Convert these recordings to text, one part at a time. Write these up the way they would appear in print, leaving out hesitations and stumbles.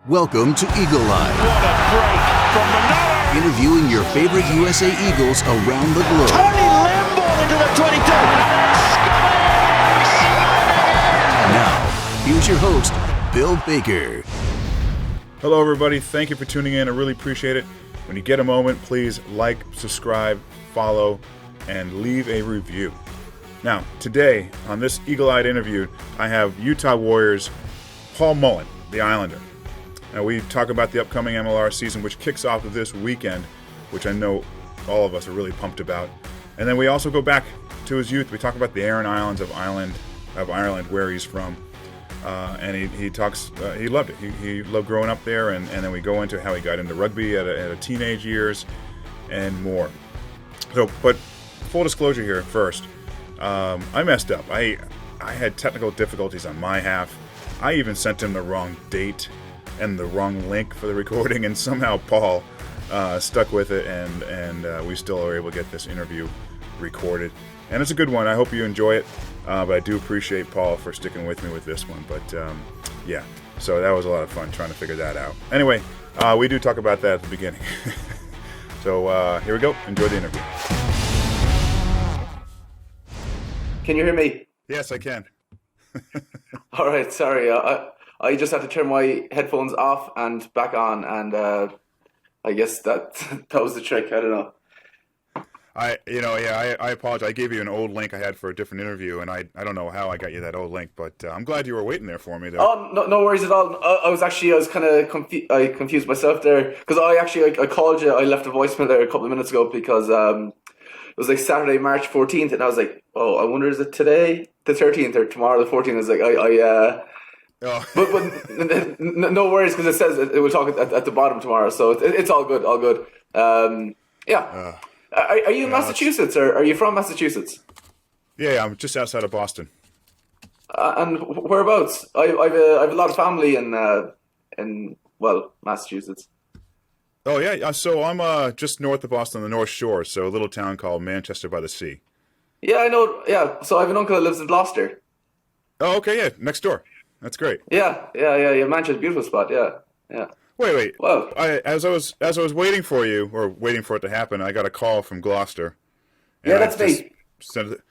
Welcome to Eagle Eye. What a break from Manolo! Interviewing your favorite USA Eagles around the globe. Tony Lamb into the 22. Now, here's your host, Bill Baker. Hello, everybody. Thank you for tuning in. I really appreciate it. When you get a moment, please like, subscribe, follow, and leave a review. Now, today, on this Eagle-Eyed interview, I have Utah Warriors Paul Mullen, the Islander. Now, we talk about the upcoming MLR season, which kicks off this weekend, which I know all of us are really pumped about. And then we also go back to his youth. We talk about the Aran Islands of Ireland, where he's from. And he talks, he loved it. He loved growing up there. And then we go into how he got into rugby at a teenage years and more. So, but full disclosure here first. I messed up. I had technical difficulties on my half. I even sent him the wrong date and the wrong link for the recording, and somehow Paul stuck with it, and we still are able to get this interview recorded. And it's a good one. I hope you enjoy it, but I do appreciate Paul for sticking with me with this one. But yeah, so that was a lot of fun trying to figure that out. Anyway, we do talk about that at the beginning. So here we go. Enjoy the interview. Can you hear me? Yes, I can. All right, sorry. I just had to turn my headphones off and back on, and I guess that was the trick. I don't know. I apologize. I gave you an old link I had for a different interview, and I don't know how I got you that old link, but I'm glad you were waiting there for me, though. Oh, no worries at all. I was kind of I confused myself there, because I called you. I left a voicemail there a couple of minutes ago because it was like Saturday, March 14th, and I was like, oh, I wonder, is it today, the 13th, or tomorrow, the 14th? I was like, Oh. but no worries, because it says it will talk at the bottom tomorrow, so it's all good, all good. Yeah. Are you in Massachusetts, or are you from Massachusetts? Yeah, I'm just outside of Boston. And whereabouts? I have a lot of family in Massachusetts. Oh yeah, so I'm just north of Boston, on the North Shore, so a little town called Manchester by the Sea. Yeah, I know. Yeah, so I have an uncle that lives in Gloucester. Oh, okay, yeah, next door. That's great. Yeah. Manchester's a beautiful spot. Yeah. Wait. Well, as I was waiting for you, or waiting for it to happen, I got a call from Gloucester. Yeah, that's me.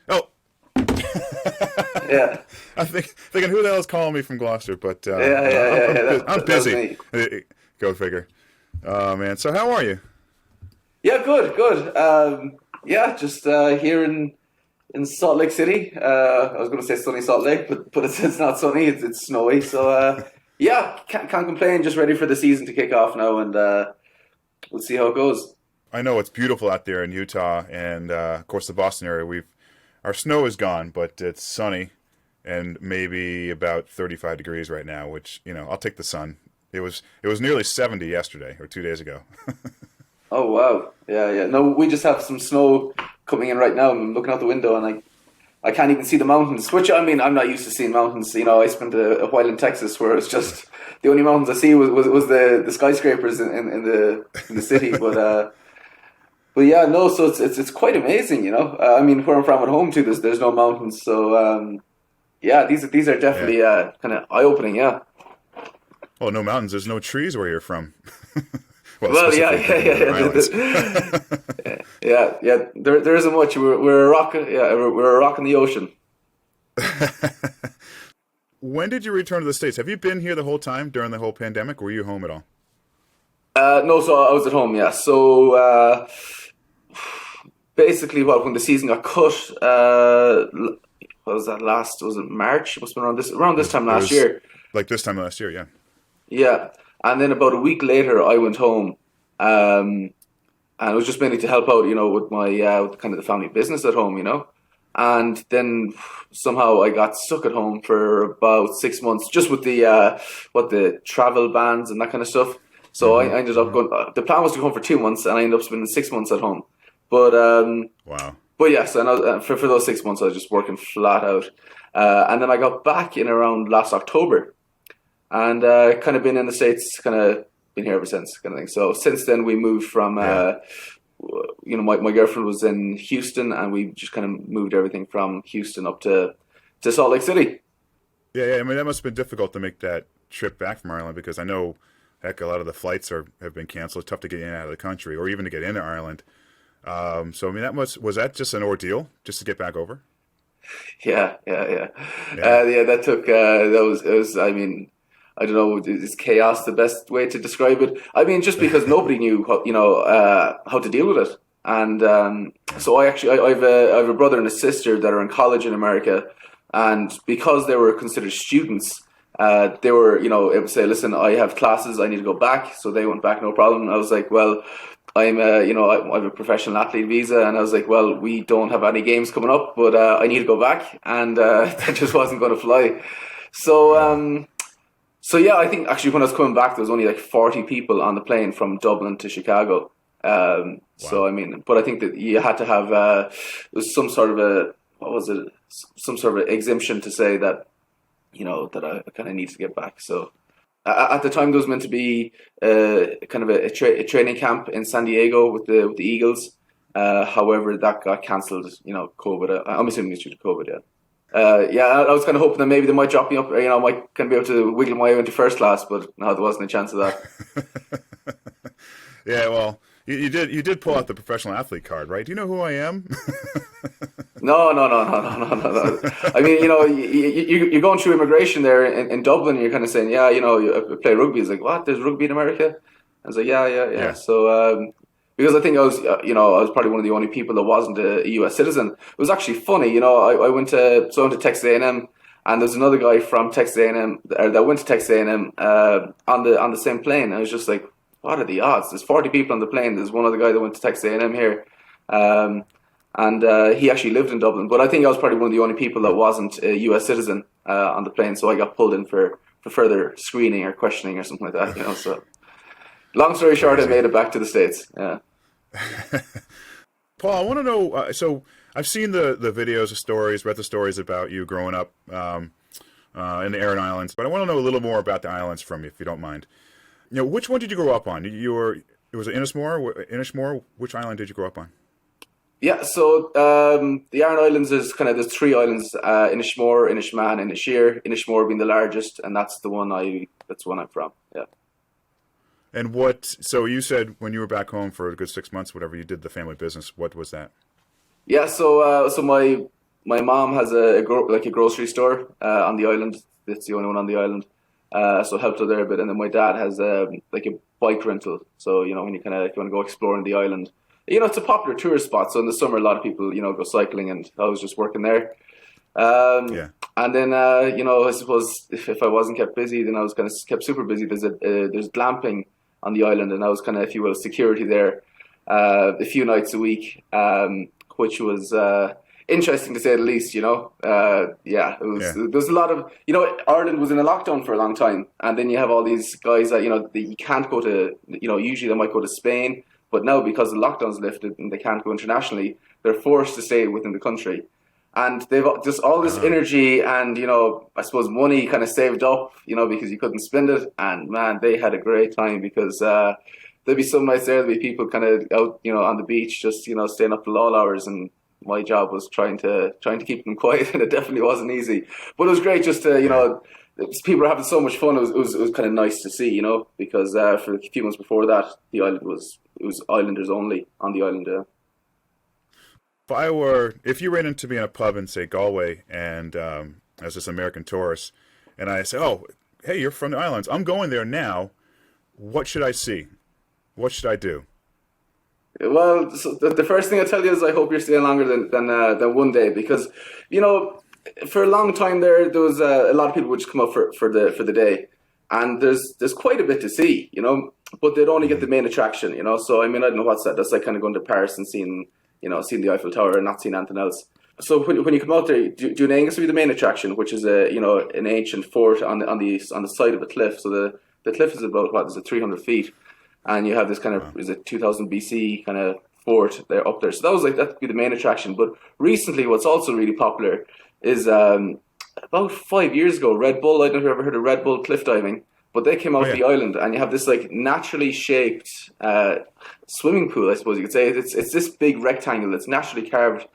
Oh. Yeah. I'm thinking, who the hell is calling me from Gloucester? But I'm busy. Go figure. Oh man, so how are you? Yeah, good. Just here in Salt Lake City. I was going to say sunny Salt Lake, but it's not sunny. It's snowy. So yeah, can't complain. Just ready for the season to kick off now, and we'll see how it goes. I know it's beautiful out there in Utah, and of course the Boston area. Our snow is gone, but it's sunny, and maybe about 35 degrees right now. Which I'll take the sun. It was nearly 70 yesterday or 2 days ago. Oh wow, yeah. No, we just have some snow coming in right now. I'm looking out the window and I can't even see the mountains. Which, I mean, I'm not used to seeing mountains. I spent a while in Texas where it's just the only mountains I see was the skyscrapers in the city. But yeah, no. So it's quite amazing. I mean, where I'm from at home too, there's no mountains. So yeah, these are definitely kind of eye opening. Yeah. Well, no mountains. There's no trees where you're from. Well, yeah. Yeah. There isn't much. We're a rock. Yeah, we're a rock in the ocean. When did you return to the States? Have you been here the whole time during the whole pandemic? Or were you home at all? No, so I was at home. Yeah. So basically, when the season got cut, what was that last? Was it March? It must have been around this time last year. Like this time last year, yeah. Yeah, and then about a week later, I went home, and it was just mainly to help out, with my with kind of the family business at home, and then somehow I got stuck at home for about 6 months, just with the travel bans and that kind of stuff. So I ended up going. The plan was to go home for 2 months, and I ended up spending 6 months at home. But wow. But yes, and for those 6 months, I was just working flat out, and then I got back in around last October. And kind of been in the States, kind of been here ever since, kind of thing. So since then, we moved from, my girlfriend was in Houston, and we just kind of moved everything from Houston up to Salt Lake City. Yeah. I mean, that must have been difficult to make that trip back from Ireland, because I know Heck, a lot of the flights have been canceled. It's tough to get in and out of the country, or even to get into Ireland. So I mean, was that just an ordeal just to get back over? Yeah. That took it was. I mean, I don't know. Is chaos the best way to describe it? I mean, just because nobody knew how to deal with it, and so I have a brother and a sister that are in college in America, and because they were considered students. They were, able to say, listen, I have classes, I need to go back. So they went back, no problem. And I was like, well, I have a professional athlete visa. And I was like, well, we don't have any games coming up, but I need to go back. And that just wasn't going to fly. So, yeah, I think actually when I was coming back, there was only like 40 people on the plane from Dublin to Chicago. Wow. So, I mean, but I think that you had to have, it was some sort of some sort of exemption to say that, that I kind of need to get back. So at the time, there was meant to be kind of a training camp in San Diego with the Eagles. However, that got cancelled. COVID. I'm assuming it's due to COVID. Yeah. I was kind of hoping that maybe they might drop me up. I might kind of be able to wiggle my way into first class, but no, there wasn't a chance of that. Yeah, well, you did pull out the professional athlete card, right? Do you know who I am? No. I mean, you're going through immigration there in Dublin, and you're kind of saying, yeah, you play rugby. It's like, what? There's rugby in America? I was like, yeah. So, because I think I was probably one of the only people that wasn't a US citizen. It was actually funny, I went to Texas A&M, and there's another guy from Texas A&M that went to Texas A&M on the same plane. I was just like, what are the odds? There's 40 people on the plane. There's one other guy that went to Texas A&M here. And he actually lived in Dublin. But I think I was probably one of the only people that wasn't a US citizen on the plane. So I got pulled in for further screening or questioning or something like that. So long story short, I made it back to the States. Yeah. Paul, I want to know, so I've seen the videos, the stories, read the stories about you growing up in the Aran Islands. But I want to know a little more about the islands from you, if you don't mind. Which one did you grow up on? It was Inishmore? Which island did you grow up on? Yeah, so the Aran Islands is kind of the three islands: Inishmore, Inishmaan, and Inishir. Inishmore being the largest, and that's the one I'm from. Yeah. And so you said when you were back home for a good 6 months, whatever, you did the family business. What was that? Yeah, so my mom has a grocery store on the island. It's the only one on the island. So helped her there a bit, and then my dad has a bike rental. So when you want to go exploring the island. It's a popular tourist spot, so in the summer a lot of people, go cycling, and I was just working there. And then, I suppose if I wasn't kept busy, then I was kind of kept super busy. There's glamping on the island, and I was kind of, if you will, security there a few nights a week, which was interesting to say the least, There was a lot of, Ireland was in a lockdown for a long time, and then you have all these guys that, you can't go to, usually they might go to Spain. But now, because the lockdown's lifted and they can't go internationally, they're forced to stay within the country. And they've just all this energy and, I suppose money kind of saved up, because you couldn't spend it. And man, they had a great time because there'd be some nights there, there'd be people kind of out, on the beach, just, staying up till all hours. And my job was trying to keep them quiet, and it definitely wasn't easy. But it was great just to, people were having so much fun. It was kind of nice to see, because for a few months before that, the island was islanders only on the island. If you ran into me in a pub in, say, Galway, and as this American tourist, and I say, oh, hey, you're from the islands, I'm going there now, what should I see? What should I do? Well, so the first thing I tell you is I hope you're staying longer than one day, because, for a long time there was a lot of people would just come up for the day, and there's quite a bit to see, but they'd only get the main attraction, So I mean, I don't know what's that. That's like kind of going to Paris and seeing the Eiffel Tower and not seeing anything else. So when you come out there, Dunaingus will be the main attraction, which is an ancient fort on the side of a cliff. So the cliff is about 300 feet, and you have this kind of 2000 BC kind of fort there up there. So that'd be the main attraction. But recently, what's also really popular is about 5 years ago, Red Bull. I don't know if you've ever heard of Red Bull cliff diving, but they came out of the island, and you have this naturally shaped swimming pool, I suppose you could say. It's this big rectangle that's naturally carved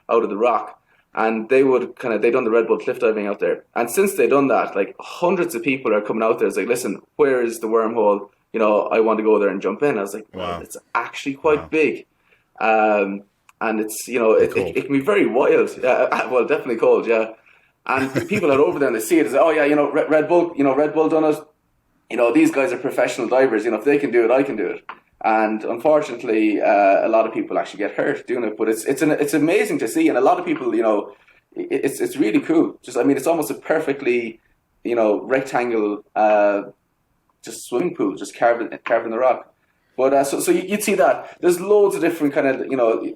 out of the rock, and they done the Red Bull cliff diving out there. And since they done that, hundreds of people are coming out there. It's like, listen, where is the wormhole? I want to go there and jump in. I was like, Wow. well, it's actually quite Wow. big. And it's, it can be very wild. Well, definitely cold, yeah. And people are over there and they see it, they say, oh yeah, Red Bull, Red Bull done it. These guys are professional divers. If they can do it, I can do it. And unfortunately, a lot of people actually get hurt doing it. But it's amazing to see, and a lot of people, it's really cool. It's almost a perfectly, rectangle, just swimming pool, just carved in the rock. But so you'd see that there's loads of different kind of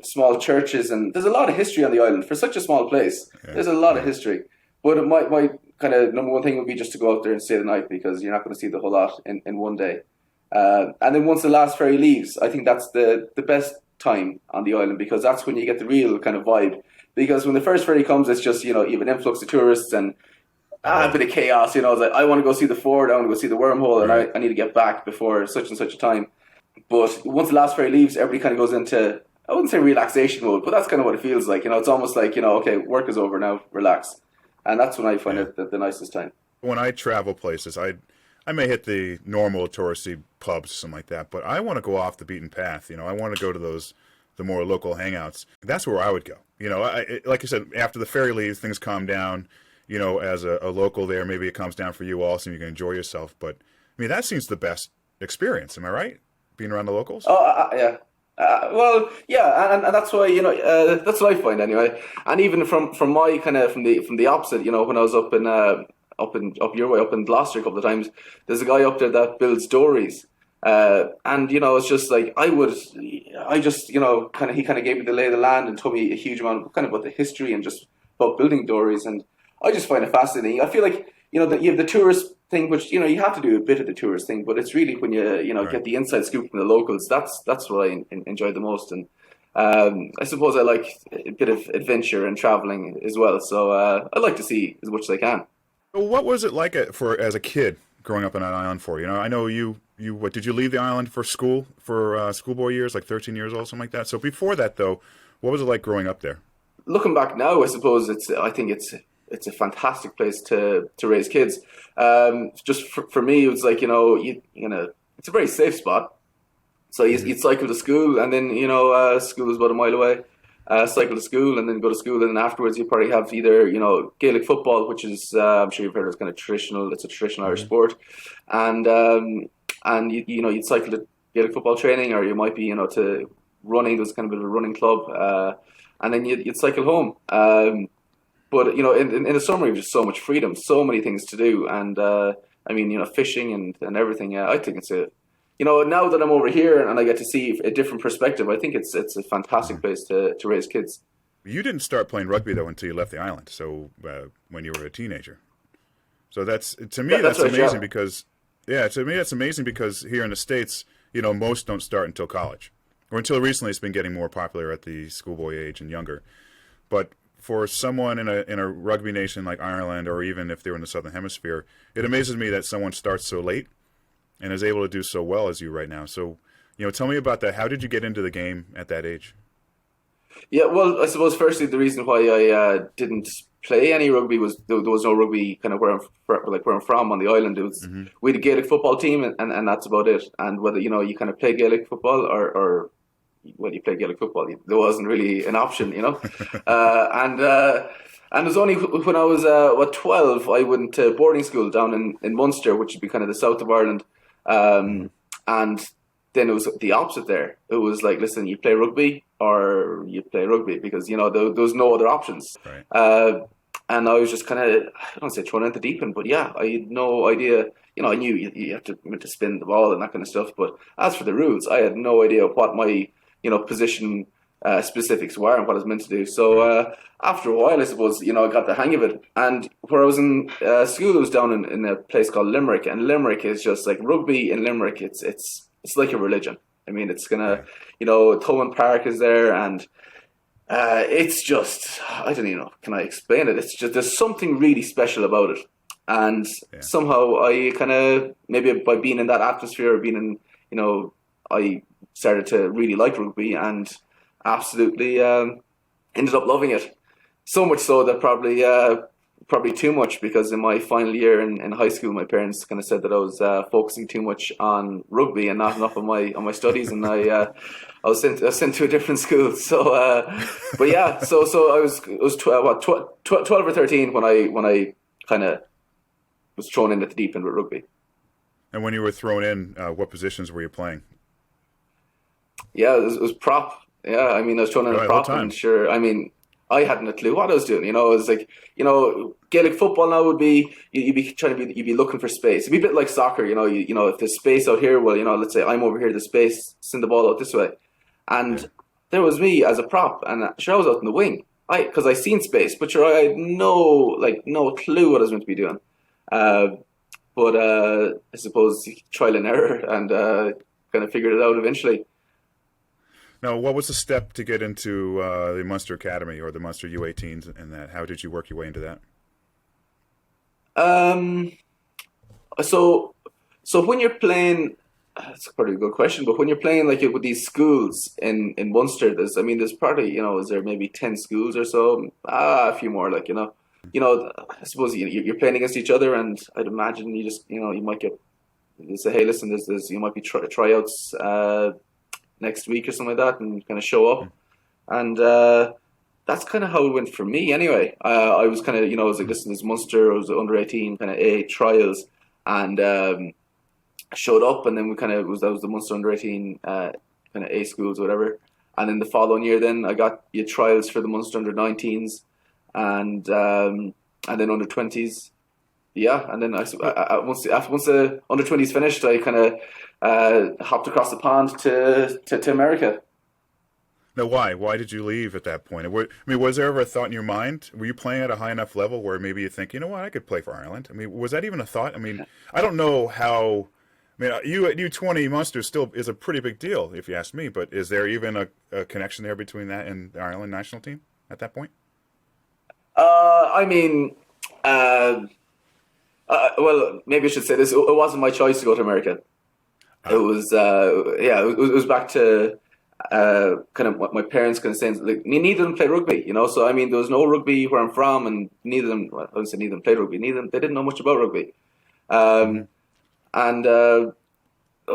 small churches, and there's a lot of history on the island for such a small place. Yeah. There's a lot of history. But my kind of number one thing would be just to go out there and stay the night, because you're not going to see the whole lot in one day. And then once the last ferry leaves, I think that's the best time on the island, because that's when you get the real kind of vibe. Because when the first ferry comes, it's just, you have an influx of tourists and a bit of chaos. It's like, I want to go see the fort, I want to go see the wormhole, and I need to get back before such and such a time. But once the last ferry leaves, everybody kind of goes into, I wouldn't say relaxation mode, but that's kind of what it feels like. It's almost like, okay, work is over now, relax. And that's when I find it the nicest time. When I travel places, I may hit the normal touristy pubs, something like that, but I want to go off the beaten path. I want to go to the more local hangouts. That's where I would go. Like I said, after the ferry leaves, things calm down. As a local there, maybe it calms down for you also, and you can enjoy yourself. But that seems the best experience. Am I right? Being around the locals? Oh, yeah. Well, yeah, and that's why that's what I find anyway. And even from my kind of from the opposite, when I was up your way, up in Gloucester a couple of times, there's a guy up there that builds dories, and it's just like he kind of gave me the lay of the land and told me a huge amount kind of about the history and just about building dories, and I just find it fascinating. I feel like that you have the tourist thing, which you have to do a bit of the tourist thing, but it's really when you right. get the inside scoop from the locals. That's what I enjoy the most, and I suppose I like a bit of adventure and traveling as well. So I like to see as much as I can. What was it like as a kid growing up on an island for you? I know you what did you leave the island for school for schoolboy years, like 13 years old, something like that? So before that though, what was it like growing up there? Looking back now, I suppose I think it's a fantastic place to raise kids. Just for me, it was like it's a very safe spot. So you'd cycle to school, and then school is about a mile away. Cycle to school, and then go to school, and then afterwards you probably have either Gaelic football, which is I'm sure you've heard it's kind of traditional. It's a traditional Irish sport, and you'd cycle to Gaelic football training, or you might be to running. There's kind of a bit of a running club, and then you'd cycle home. But in the summer, you've just so much freedom, so many things to do, and fishing and everything. Yeah, I think it's now that I'm over here and I get to see a different perspective, I think it's a fantastic place to raise kids. You didn't start playing rugby though until you left the island. So when you were a teenager, so that's amazing because to me that's amazing because here in the States, most don't start until college, or until recently it's been getting more popular at the schoolboy age and younger, but. For someone in a rugby nation like Ireland, or even if they're in the Southern Hemisphere, it amazes me that someone starts so late and is able to do so well as you right now. So, tell me about that. How did you get into the game at that age? Yeah, well, I suppose firstly the reason why I didn't play any rugby was there was no rugby kind of where I'm from on the island. It was we had a Gaelic football team, and that's about it. And whether you kind of play Gaelic football or when you play Gaelic football, there wasn't really an option, and it was only when I was 12, I went to boarding school down in Munster, which would be kind of the south of Ireland, and then it was the opposite there. It was like, listen, you play rugby or you play rugby, because there was no other options. Right. And I was just kind of, I don't say thrown into the deep end, but yeah, I had no idea. I knew you have to spin the ball and that kind of stuff, but as for the rules, I had no idea what my position specifics were and what I was meant to do. So after a while, I suppose, I got the hang of it. And where I was in school, I was down in a place called Limerick, and Limerick is just like rugby in Limerick. It's like a religion. It's gonna, Thomond Park is there, and it's just, I don't even know, can I explain it? It's just, there's something really special about it. And somehow I kind of, maybe by being in that atmosphere, being in, I started to really like rugby and absolutely ended up loving it. So much so that probably probably too much, because in my final year in high school, my parents kind of said that I was focusing too much on rugby and not enough on my studies, and I was sent to a different school. So, but yeah, so I was 12 or 13 when I kind of was thrown in at the deep end with rugby. And when you were thrown in, what positions were you playing? Yeah, it was prop. Yeah, I mean, I was thrown in a prop, and sure, I mean, I hadn't a clue what I was doing. You know, it was like, you know, Gaelic football now would be, you'd be looking for space. It'd be a bit like soccer. You know, if there's space out here, well, you know, let's say I'm over here, there's space, send the ball out this way, and there was me as a prop, and sure, I was out in the wing. Because I seen space, but sure, I had no clue what I was meant to be doing. But I suppose trial and error, and kind of figured it out eventually. Now, what was the step to get into the Munster Academy or the Munster U18s and that? How did you work your way into that? So when you're playing, that's probably a good question, but when you're playing like with these schools in Munster, there's probably, you know, is there maybe 10 schools or so? A few more, like, you know, I suppose you're playing against each other, and I'd imagine you just, you know, you might say, hey, listen, there's you might be tryouts next week or something like that, and kind of show up, and that's kind of how it went for me anyway. I was kind of, you know, I was like, listen, there's Munster, I was under 18 kind of A trials, and I showed up, and then that was the Munster under 18 kind of A schools or whatever, and then the following year then I got your trials for the Munster under 19s, and then under 20s. Yeah, and then once the under 20s finished, I kind of hopped across the pond to America. Now, why? Why did you leave at that point? Was there ever a thought in your mind? Were you playing at a high enough level where maybe you think, you know what, I could play for Ireland? I mean, was that even a thought? I mean, I don't know how. I mean, U20 Munster still is a pretty big deal, if you ask me. But is there even a connection there between that and the Ireland national team at that point? I mean. Well, maybe I should say this. It wasn't my choice to go to America. It was, it was back to kind of what my parents kind of saying. Like, neither of them play rugby, you know. So I mean, there was no rugby where I'm from, and neither of them. Well, I wouldn't say neither of them played rugby. They didn't know much about rugby, and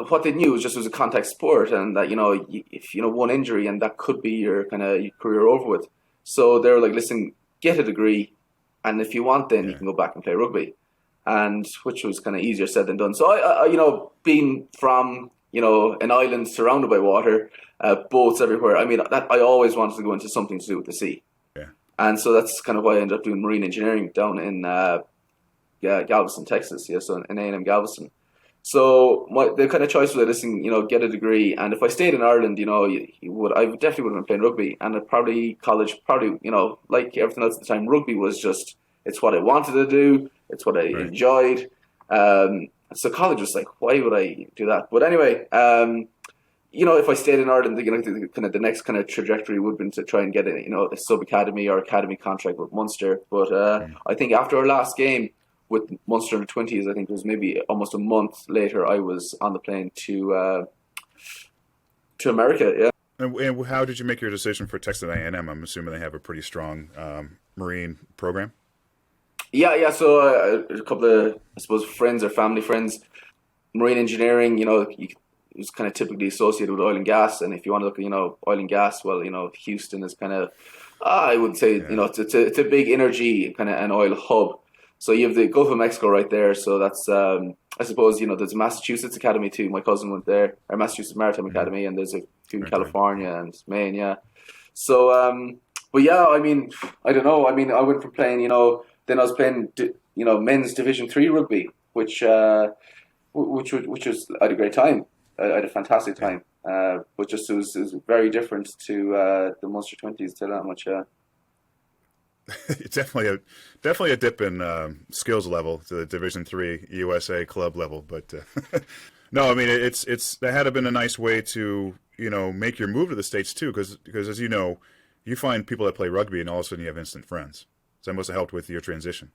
what they knew was just it was a contact sport, and that, you know, if you know one injury, and that could be your kind of career over with. So they were like, listen, get a degree, and if you want, then you can go back and play rugby. And which was kind of easier said than done. So I you know, being from, you know, an island surrounded by water, boats everywhere. I mean, I always wanted to go into something to do with the sea. Yeah. And so that's kind of why I ended up doing marine engineering down in Galveston, Texas. Yeah, so in A&M Galveston. So the kind of choice was, listen, you know, get a degree, and if I stayed in Ireland, you know, I definitely would have been playing rugby, and college, you know, like everything else at the time, rugby was just, it's what I wanted to do. It's what I enjoyed. So college was like, why would I do that? But anyway, you know, if I stayed in Ireland, you know, the next kind of trajectory would have been to try and get a, you know, a sub-academy or academy contract with Munster. But I think after our last game with Munster under 20s, I think it was maybe almost a month later, I was on the plane to America. Yeah. And how did you make your decision for Texas A&M? I'm assuming they have a pretty strong marine program. Yeah. So a couple of, I suppose, friends or family friends, marine engineering, you know, it was kind of typically associated with oil and gas. And if you want to look at, you know, oil and gas, well, you know, Houston is kind of, I would say, you know, it's a big energy kind of an oil hub. So you have the Gulf of Mexico right there. So that's, I suppose, you know, there's a Massachusetts Academy too. My cousin went there, or Massachusetts Maritime Academy, and there's a few in California and Maine, yeah. So, but yeah, I mean, I don't know. I mean, I went from playing, you know, then I was playing, you know, men's Division 3 rugby, which was, I had a great time. I had a fantastic time. But just it was very different to the Munster 20s. Tell that much. It's definitely a dip in skills level to the Division 3 USA club level, but no, I mean it's that had been a nice way to, you know, make your move to the States too, because as you know, you find people that play rugby and all of a sudden you have instant friends. So that must have helped with your transition.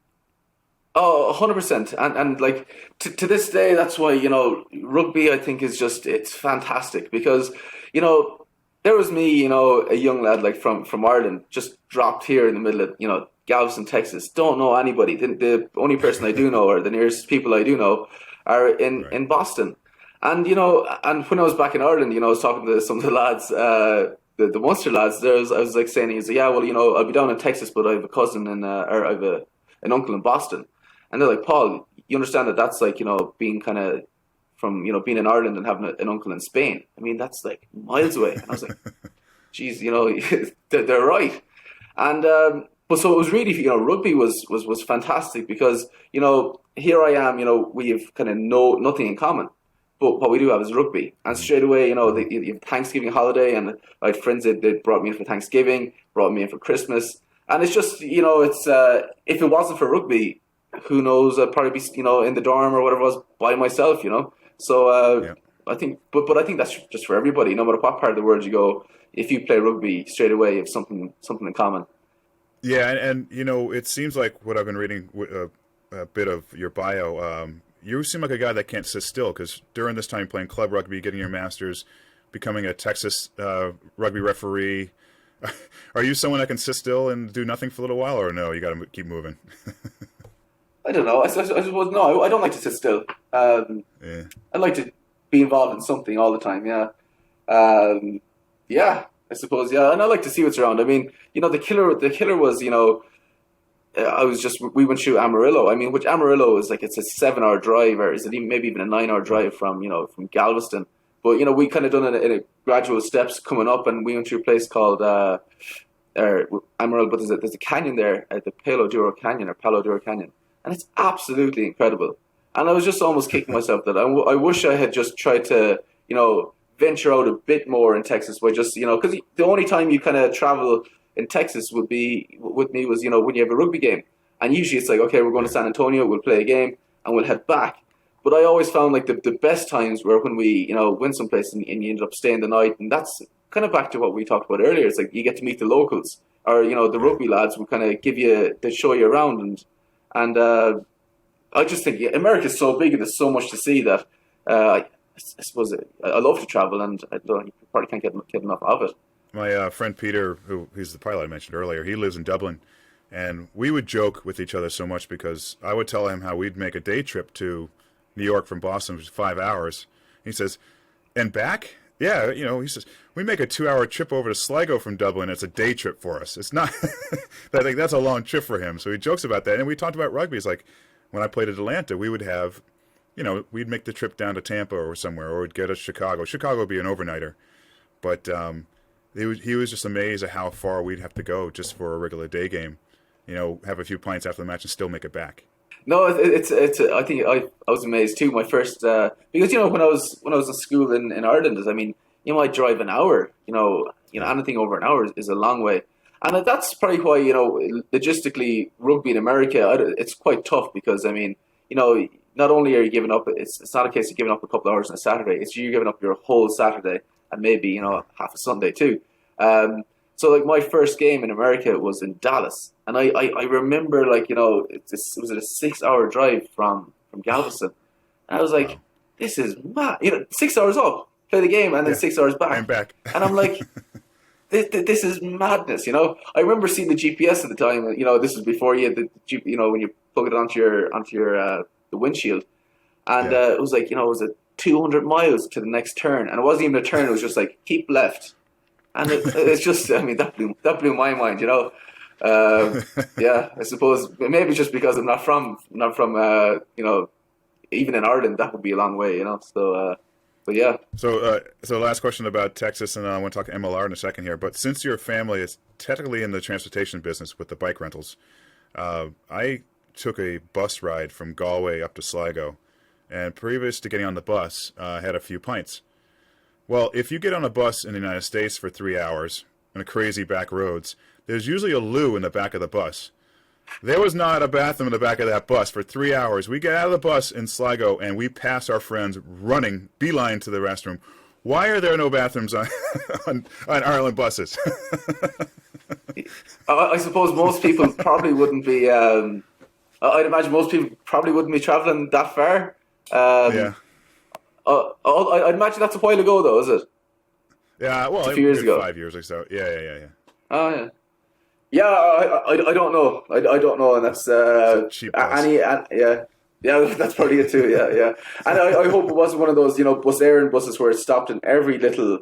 Oh, 100%. And like to this day, that's why, you know, rugby, I think, is just, it's fantastic because, you know, there was me, you know, a young lad like from Ireland, just dropped here in the middle of, you know, Galveston, Texas. Don't know anybody. The only person I do know, or the nearest people I do know, are in Boston. And and when I was back in Ireland, I was talking to some of the lads, the Munster lads. I was like saying, he's like, yeah, well, I'll be down in Texas, but I have a cousin or I have an uncle in Boston. And they're like, Paul, you understand that that's like, being kind of from, being in Ireland and having an uncle in Spain. I mean, that's like miles away. And I was like, geez, they're right. And but so it was really, rugby was fantastic because, here I am, we have kind of nothing in common. But what we do have is rugby. And straight away, you have Thanksgiving holiday, and I had friends that brought me in for Thanksgiving, brought me in for Christmas. And it's just, it's if it wasn't for rugby, who knows, I'd probably be, in the dorm or whatever it was by myself, So I think, but I think that's just for everybody, no matter what part of the world you go. If you play rugby, straight away you have something in common. Yeah, and it seems like what I've been reading a bit of your bio. You seem like a guy that can't sit still, because during this time playing club rugby, getting your master's, becoming a Texas rugby referee, are you someone that can sit still and do nothing for a little while, or no, you got to keep moving? I don't know. I suppose no. I don't like to sit still. I like to be involved in something all the time. Yeah, yeah. I suppose. Yeah, and I like to see what's around. I mean, the killer was. We went through Amarillo. I mean, which Amarillo is like, it's a 7-hour drive, or is it maybe even a 9-hour drive from Galveston. But we kind of done it in a gradual steps coming up, and we went through a place called Amarillo. But there's a canyon there at the Palo Duro Canyon, and it's absolutely incredible. And I was just almost kicking myself that I wish I had just tried to venture out a bit more in Texas by just because the only time you kind of travel in Texas would be with me was when you have a rugby game, and usually it's like, okay, we're going to San Antonio, we'll play a game and we'll head back. But I always found like the best times were when we went someplace and you ended up staying the night, and that's kind of back to what we talked about earlier. It's like you get to meet the locals, or the rugby lads will kind of they show you around, and I just think America's so big and there's so much to see that I suppose I love to travel, and you probably can't get enough of it. My friend Peter, he's the pilot I mentioned earlier, he lives in Dublin, and we would joke with each other so much because I would tell him how we'd make a day trip to New York from Boston, which is 5 hours. He says, and back? Yeah, he says, we make a 2-hour trip over to Sligo from Dublin. It's a day trip for us. It's not, that's a long trip for him. So he jokes about that. And we talked about rugby. It's like, when I played at Atlanta, we would have, we'd make the trip down to Tampa or somewhere, or we'd get to Chicago. Chicago would be an overnighter. But he was just amazed at how far we'd have to go just for a regular day game. Have a few pints after the match and still make it back. No, it's. I think I was amazed too. My first because when I was in school in Ireland, I mean, I drive an hour. Anything over an hour is a long way, and that's probably why logistically rugby in America it's quite tough, because I mean not only are you giving up, it's not a case of giving up a couple of hours on a Saturday. It's you giving up your whole Saturday and maybe half a Sunday too. So like my first game in America was in Dallas, and I remember like it was a 6-hour drive from Galveston, and I was like, this is mad. 6 hours up, play the game, and then 6 hours back. And back. And I'm like, this is madness. I remember seeing the GPS at the time. This was before you had when you plug it onto your the windshield, and it was like it was a 200 miles to the next turn, and it wasn't even a turn. It was just like keep left. And it's just, I mean, that blew my mind, Yeah, I suppose maybe just because I'm not from, even in Ireland, that would be a long way, So, but yeah. So last question about Texas, and I want to talk MLR in a second here. But since your family is technically in the transportation business with the bike rentals, I took a bus ride from Galway up to Sligo, and previous to getting on the bus, I had a few pints. Well, if you get on a bus in the United States for 3 hours on crazy back roads, there's usually a loo in the back of the bus. There was not a bathroom in the back of that bus for 3 hours. We get out of the bus in Sligo, and we pass our friends running, beeline to the restroom. Why are there no bathrooms on Ireland buses? I suppose most people probably wouldn't be... I'd imagine most people probably wouldn't be travelling that far. Yeah. I'd imagine that's a while ago, though, is it? Yeah, well, a few years ago. 5 years or so. Yeah. Oh, yeah. Yeah, I don't know. I don't know, and that's It's a cheap bus. yeah. Yeah, that's probably it too. Yeah, yeah. And I hope it wasn't one of those, bus Aran buses where it stopped in every little,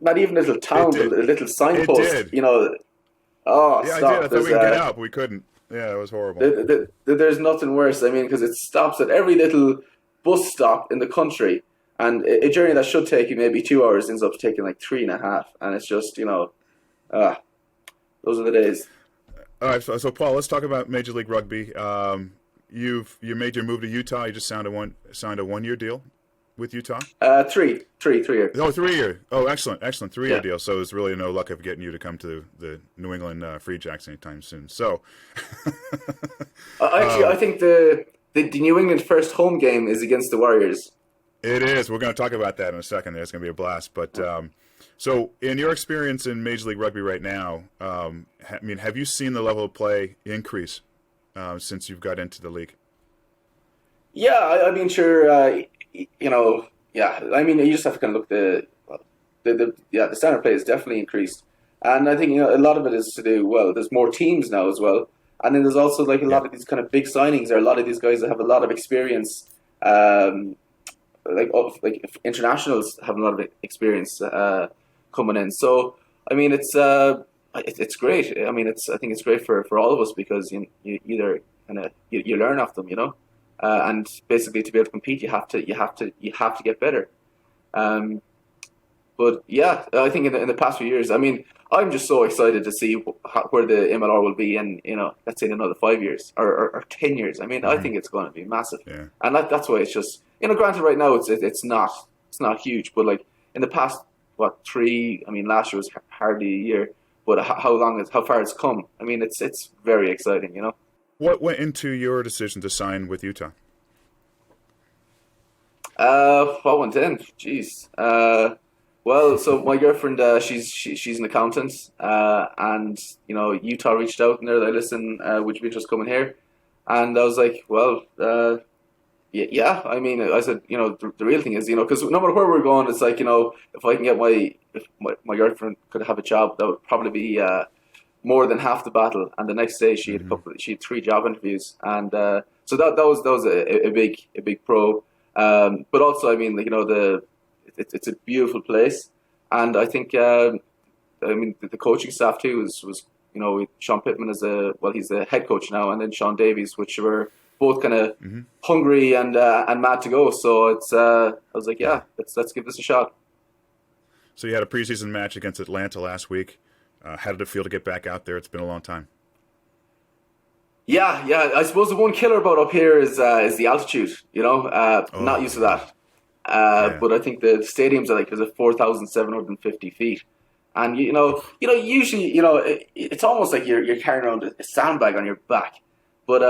not even little It town, but did. a little It signpost. did. Oh, Yeah, I did. I stop! thought There's we could get out, but we couldn't. Yeah, it was horrible. there's nothing worse. I mean, because it stops at every little bus stop in the country, and a journey that should take you maybe 2 hours ends up taking like 3.5, and it's just ah, those are the days. All right, so Paul, let's talk about Major League Rugby. You made your move to Utah. You just signed a 1 year deal with Utah. Three years. Oh, 3 year. Oh, excellent, 3 year Yeah. deal. So there's really no luck of getting you to come to the New England Free Jacks anytime soon. So, Actually, I think the New England first home game is against the Warriors. it is. We're going to talk about that in a second. It's going to be a blast. But so, in your experience in Major League Rugby right now, I mean, have you seen the level of play increase since you've got into the league? Yeah, I mean, sure. Yeah. I mean, you just have to kind of look the standard play has definitely increased, and I think a lot of it is to do there's more teams now as well, and then there's also like a Yeah. lot of these kind of big signings. Or a lot of these guys that have a lot of experience, um, like internationals have a lot of experience coming in. So I mean, it's great. I mean, I think it's great for all of us because you either kind of you learn off them, and basically to be able to compete, you have to get better. Um, but yeah, I think in the past few years, I mean, I'm just so excited to see where the MLR will be in, let's say in another 5 years or 10 years. I mean, I think it's going to be massive, Yeah. and that's why it's just granted, right now it's not huge, but like in the past, what three? I mean, last year was hardly a year, but how far it's come. I mean, it's very exciting. What went into your decision to sign with Utah? What went in? Jeez. Well, so my girlfriend, she's an accountant, and Utah reached out and they're like, "Listen, would you be interested in coming here?" And I was like, "Well, yeah." I mean, I said, the real thing is, because no matter where we're going, it's like, if I can get if my girlfriend could have a job, that would probably be more than half the battle. And the next day, she had 3 job interviews, and so that was a big pro. But also, I mean, like, it's a beautiful place, and I think I mean the coaching staff too was with Sean Pittman he's the head coach now, and then Sean Davies, which were both kind of hungry and mad to go. So I was like, yeah, let's give this a shot. So you had a preseason match against Atlanta last week. How did it feel to get back out there? It's been a long time. Yeah, yeah. I suppose the one killer about up here is the altitude. Not used to that. Yeah. But I think the stadiums are is at 4,750 feet, and usually it's almost like you're carrying around a sandbag on your back. But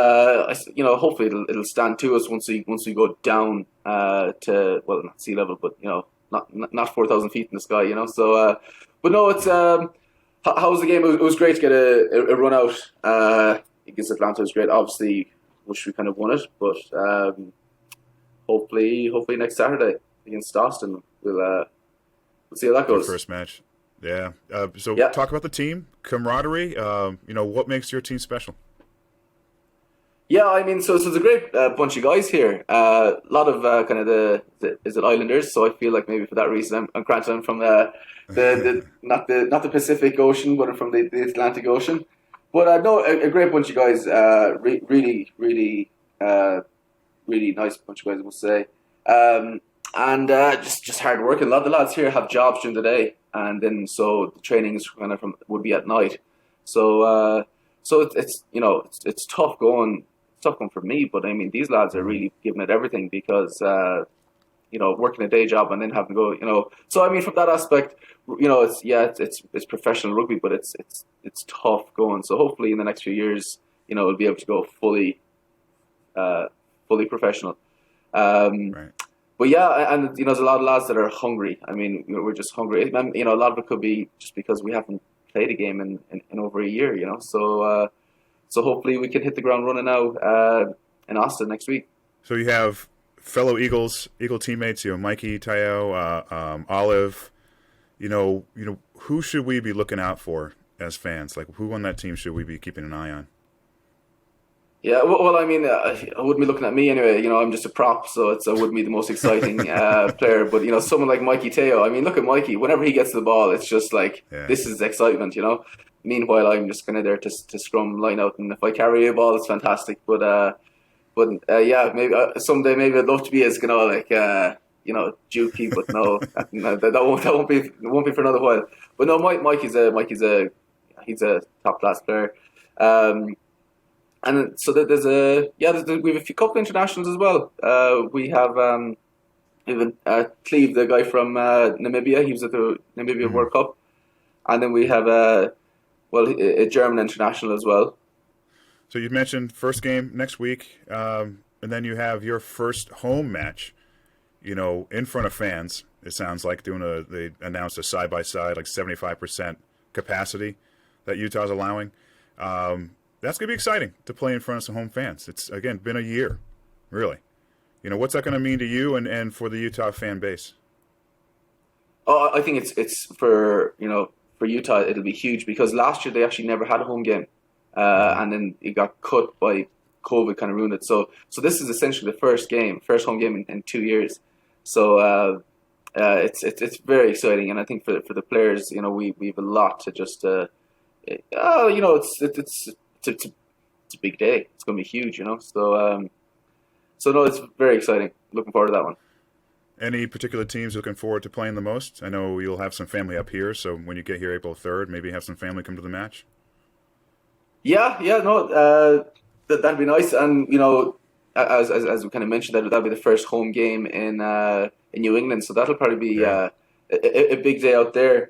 hopefully it'll stand to us once we go down to not sea level, but not 4,000 feet in the sky. So but no, it's how was the game? It was great to get a run out against Atlanta. It was great. Obviously, wish we kind of won it, but hopefully next Saturday against Austin, we'll see how that Your goes. first match. Yeah. So Yeah. talk about the team, camaraderie. What makes your team special? Yeah, I mean, so it's a great bunch of guys here. A lot of kind of is it Islanders? So I feel like maybe for that reason, I'm granted I'm from the not the Pacific Ocean, but I'm from the Atlantic Ocean. But no, a great bunch of guys. Really, really, really nice bunch of guys, I must say. And just hard working. A lot of the lads here have jobs during the day, and then so the trainings kind of would be at night. So it's tough going. It's tough going for me, but I mean these lads are really giving it everything because working a day job and then having to go. So I mean from that aspect, it's professional rugby, but it's tough going. So hopefully in the next few years, we'll be able to go fully professional. Right. But yeah, and there's a lot of lads that are hungry. I mean, we're just hungry. And, a lot of it could be just because we haven't played a game in over a year. So hopefully we can hit the ground running now in Austin next week. So you have fellow Eagle teammates. Mikey, Tayo, Olive. Who should we be looking out for as fans? Like, who on that team should we be keeping an eye on? Yeah, well, I mean, I wouldn't be looking at me anyway. You know, I'm just a prop, so I wouldn't be the most exciting player. But, you know, someone like Mikey Teo, I mean, look at Mikey. Whenever he gets the ball, it's just like, this is excitement, you know. Meanwhile, I'm just kind of there to scrum, line out, and if I carry a ball, it's fantastic. But yeah, maybe someday maybe I'd love to be as, you know, like, you know, Dukey, but no, that won't be for another while. But no, Mikey's a top class player. And so there's we have a few couple internationals as well. We have Cleve, the guy from Namibia. He was at the Namibia World Cup, and then we have a German international as well. So you mentioned first game next week, and then you have your first home match. You know, in front of fans. It sounds like they announced a side by side, like 75% capacity that Utah's allowing. That's going to be exciting to play in front of some home fans. It's, again, been a year, really. You know, what's that going to mean to you and for the Utah fan base? Oh, I think it's for Utah, it'll be huge because last year they actually never had a home game. And then it got cut by COVID, kind of ruined it. So this is essentially the first home game in 2 years. So it's very exciting. And I think for the players, you know, we have a lot to just, you know, it's a big day. It's going to be huge, you know. So no, it's very exciting. Looking forward to that one. Any particular teams looking forward to playing the most? I know you'll have some family up here, so when you get here April 3rd, maybe have some family come to the match. Yeah, no, that'd be nice. And you know, as we kind of mentioned, that'll be the first home game in New England, so that'll probably be a big day out there.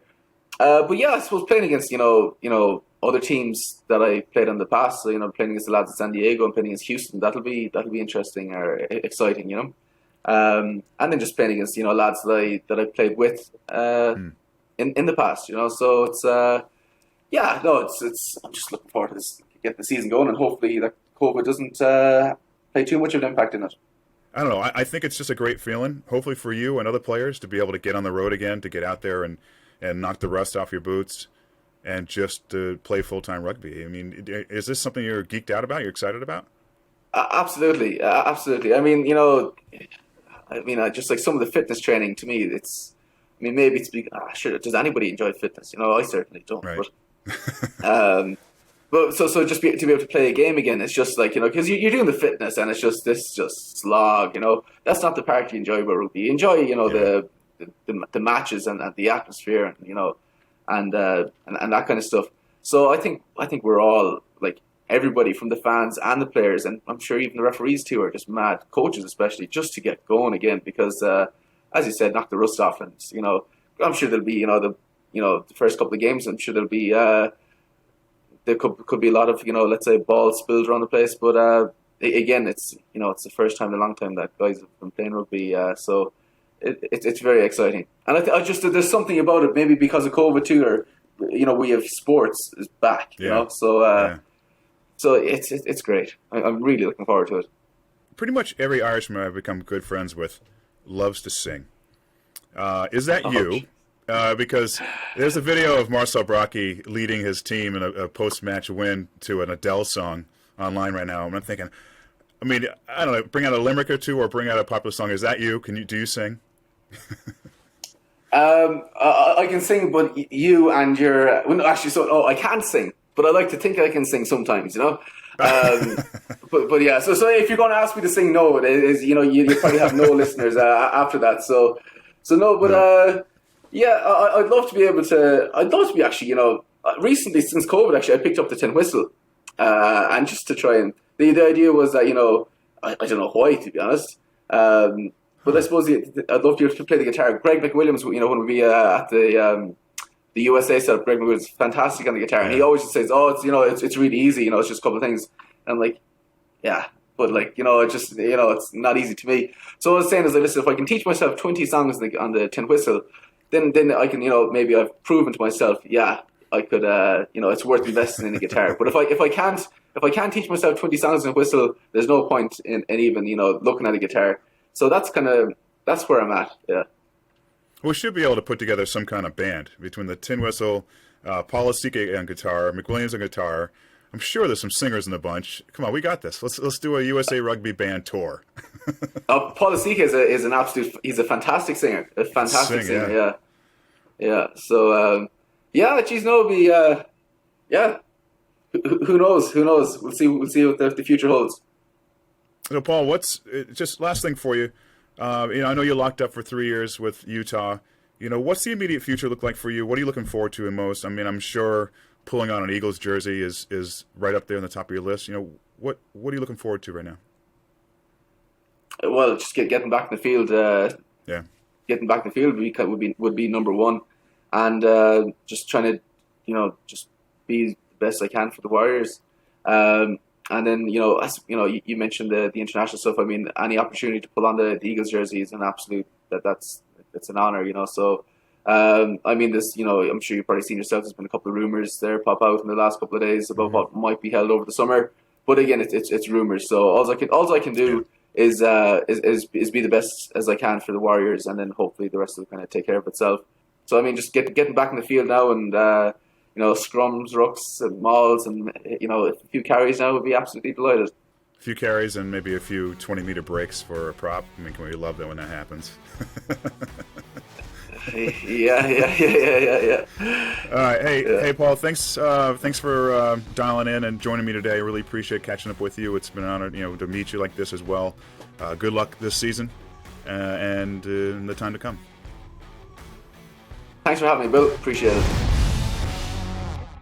But yeah, I suppose playing against you know other teams that I played in the past. So you know, playing against the lads in San Diego and playing against Houston, that'll be interesting or exciting, you know. And then just playing against you know lads that I played with in the past, you know. So it's it's I'm just looking forward to this, get the season going, and hopefully that COVID doesn't play too much of an impact in it. I don't know. I think it's just a great feeling, hopefully for you and other players, to be able to get on the road again, to get out there and knock the rust off your boots and just to play full-time rugby. I mean, is this something you're geeked out about, you're excited about? Absolutely. I mean, you know, just like some of the fitness training, to me, maybe it's sure, does anybody enjoy fitness? You know, I certainly don't. Right. But so just to be able to play a game again, it's just like, you know, because you're doing the fitness and it's just slog, you know. That's not the part you enjoy about rugby. You enjoy, you know, the matches and the atmosphere, and you know, and that kind of stuff. So I think we're all, like, everybody from the fans and the players, and I'm sure even the referees too, are just mad, coaches especially, just to get going again because, as you said, knock the rust off, and you know, I'm sure there'll be the first couple of games, I'm sure there'll be there could be a lot of, you know, let's say balls spilled around the place, but again, it's, you know, it's the first time in a long time that guys have been playing rugby, so it's very exciting. And I just there's something about it, maybe because of COVID too, or you know, we have sports is back, you know, so so it's great. I'm really looking forward to it. Pretty much every Irishman I've become good friends with loves to sing. Is that you? Because there's a video of Marcel Brockie leading his team in a post-match win to an Adele song online right now. And I'm thinking, I mean, I don't know, bring out a limerick or two or bring out a popular song. Is that you? Do you sing? I can sing, but you and your... Well, no, actually, I can't sing, but I like to think I can sing sometimes, you know? But yeah, so if you're going to ask me to sing, no, it is, you know, you probably have no listeners after that. So no, but... Yeah, I'd love to be able to. I'd love to be actually, you know, recently since COVID, actually, I picked up the tin whistle, and just to try and the idea was that, you know, I don't know why, to be honest, but I suppose I'd love to play the guitar. Greg McWilliams, you know, when we at the USA setup, Greg McWilliams is fantastic on the guitar, and he always just says, "Oh, it's, you know, it's really easy, you know, it's just a couple of things," and I'm like, yeah. But like, you know, it just, you know, it's not easy to me. So what I was saying is, listen, if I can teach myself 20 songs on the tin whistle, then I can, you know, maybe I've proven to myself, yeah, I could, you know, it's worth investing in a guitar. But if I can't teach myself 20 songs in a whistle, there's no point in even, you know, looking at a guitar. So that's where I'm at. Yeah. We should be able to put together some kind of band between the tin whistle, Paul Asike on guitar, McWilliams on guitar. I'm sure there's some singers in the bunch. Come on, we got this. Let's do a USA Rugby band tour. Paul Asike is an absolute. He's a fantastic singer. A fantastic singer. Yeah. So geez, no, it'll be yeah. Who knows? Who knows? We'll see what the future holds. So, Paul, what's just last thing for you? I know you're locked up for 3 years with Utah. What's the immediate future look like for you? What are you looking forward to in most? I mean, I'm sure pulling on an Eagles jersey is right up there on the top of your list. What are you looking forward to right now? Well, just getting back in the field. Getting back in the field would be number one, and just trying to just be the best I can for the Warriors. And then as you mentioned the international stuff. I mean, any opportunity to pull on the Eagles jersey is an absolute that's an honor. So. I mean, this, I'm sure you've probably seen yourself. There's been a couple of rumors there pop out in the last couple of days about what might be held over the summer. But again, it's rumors. So all I can do is be the best as I can for the Warriors, and then hopefully the rest will kind of take care of itself. So I mean, just getting back in the field now, and scrums, rucks, and mauls, and a few carries now would be absolutely delighted. A few carries and maybe a few 20-meter breaks for a prop. I mean, we love that when that happens. Yeah. All right, hey, Paul. Thanks for dialing in and joining me today. I really appreciate catching up with you. It's been an honor, to meet you like this as well. Good luck this season, and in the time to come. Thanks for having me, Bill. Appreciate it.